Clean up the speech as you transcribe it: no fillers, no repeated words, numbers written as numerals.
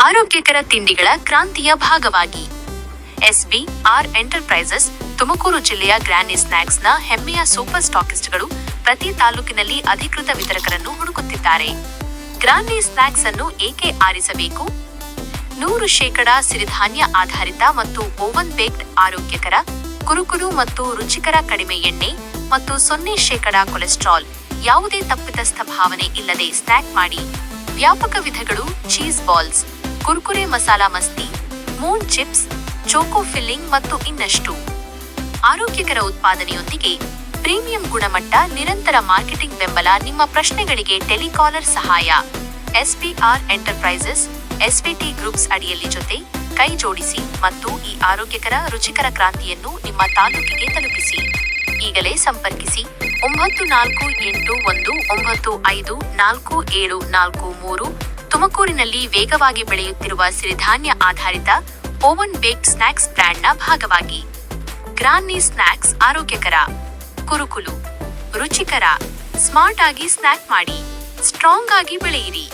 ಆರೋಗ್ಯಕರ ತಿಂಡಿಗಳ ಕ್ರಾಂತಿಯ ಭಾಗವಾಗಿ ಎಸ್ಬಿಆರ್ ಎಂಟರ್ಪ್ರೈಸಸ್ ತುಮಕೂರು ಜಿಲ್ಲೆಯ ಗ್ರಾನಿ ಸ್ನ್ಯಾಕ್ಸ್ನ ಹೆಮ್ಮೆಯ ಸೂಪರ್ ಸ್ಟಾಕಿಸ್ಟ್ಗಳು ಪ್ರತಿ ತಾಲೂಕಿನಲ್ಲಿ ಅಧಿಕೃತ ವಿತರಕರನ್ನು ಹುಡುಕುತ್ತಿದ್ದಾರೆ. ಗ್ರಾನಿ ಸ್ನ್ಯಾಕ್ಸ್ ಅನ್ನು ಏಕೆ ಆರಿಸಬೇಕು? 100% ಸಿರಿಧಾನ್ಯ ಆಧಾರಿತ ಮತ್ತು ಓವನ್ ಬೇಕ್ಡ್ ಆರೋಗ್ಯಕರ, ಕುರುಕುರು ಮತ್ತು ರುಚಿಕರ, ಕಡಿಮೆ ಎಣ್ಣೆ ಮತ್ತು 0% ಕೊಲೆಸ್ಟ್ರಾಲ್, ಯಾವುದೇ ತಪ್ಪಿತಸ್ಥ ಭಾವನೆ ಇಲ್ಲದೆ ಸ್ನ್ಯಾಕ್ ಮಾಡಿ. ವ್ಯಾಪಕ ವಿಧಗಳು: ಚೀಸ್ ಬಾಲ್ಸ್, ಕುರ್ಕುರೆ, ಮಸಾಲಾ ಮಸ್ತಿ, ಮೂನ್ ಚಿಪ್ಸ್, ಚೋಕೋ ಫಿಲ್ಲಿಂಗ್ ಮತ್ತು ಇನ್ನಷ್ಟು. ಆರೋಗ್ಯಕರ ಉತ್ಪಾದನೆಯೊಂದಿಗೆ ಪ್ರೀಮಿಯಂ ಗುಣಮಟ್ಟ, ನಿರಂತರ ಮಾರ್ಕೆಟಿಂಗ್ ಬೆಂಬಲ. ನಿಮ್ಮ ಪ್ರಶ್ನೆಗಳಿಗೆ ಟೆಲಿಕಾಲರ್ ಸಹಾಯ. ಎಸ್ಬಿಆರ್ ಎಂಟರ್ಪ್ರೈಸಸ್ ಎಸ್ವಿಟಿ ಗ್ರೂಪ್ಸ್ ಅಡಿಯಲ್ಲಿ ಜೊತೆ ಕೈ ಜೋಡಿಸಿ ಮತ್ತು ಈ ಆರೋಗ್ಯಕರ ರುಚಿಕರ ಕ್ರಾಂತಿಯನ್ನು ನಿಮ್ಮ ತಾಲೂಕಿಗೆ ತಲುಪಿಸಿ. ಈಗಲೇ ಸಂಪರ್ಕಿಸಿ 9481954743. ತುಮಕೂರಿನಲ್ಲಿ ವೇಗವಾಗಿ ಬೆಳೆಯುತ್ತಿರುವ ಸಿರಿಧಾನ್ಯ ಆಧಾರಿತ ಓವನ್ ಬೇಕ್ಡ್ ಸ್ನ್ಯಾಕ್ಸ್ ಬ್ರ್ಯಾಂಡ್ನ ಭಾಗವಾಗಿ ಗ್ರಾನಿ ಸ್ನ್ಯಾಕ್ಸ್. ಆರೋಗ್ಯಕರ, ಕುರುಕುಲು, ರುಚಿಕರ, ಸ್ಮಾರ್ಟ್ ಆಗಿ ಸ್ನ್ಯಾಕ್ ಮಾಡಿ, ಸ್ಟ್ರಾಂಗ್ ಆಗಿ ಬೆಳೆಯಿರಿ.